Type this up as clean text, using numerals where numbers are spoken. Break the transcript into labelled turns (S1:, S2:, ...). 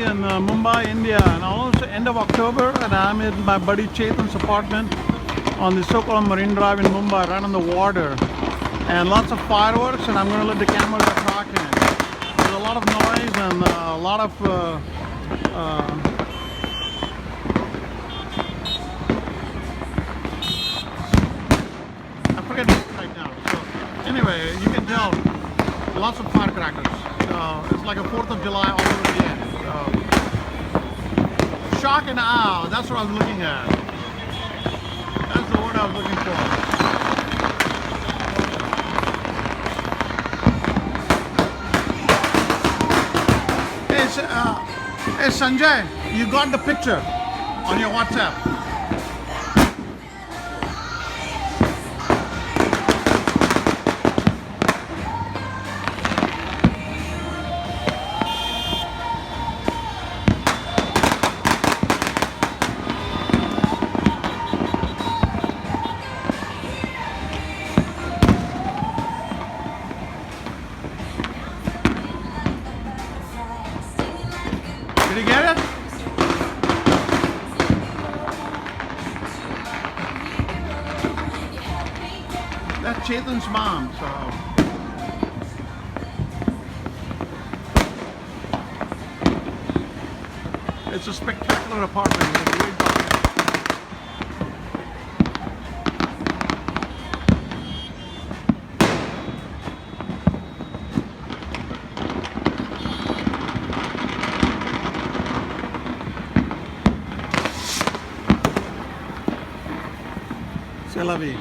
S1: in Mumbai, India, and also end of October, and I'm in my buddy Chetan's apartment on the so-called Marine Drive in Mumbai, right on the water, and lots of fireworks, and I'm going to let the camera get talking. There's a lot of noise and a lot of I forget it right now. So anyway, you can tell lots of firecrackers. It's like a 4th of July all over again. Shock and awe, that's what I was looking at. That's the word I was looking for. Hey Sanjay, you got the picture on your WhatsApp. Did you get it? That's Chetan's mom, so. It's a spectacular apartment with a great balcony. C'est la vie.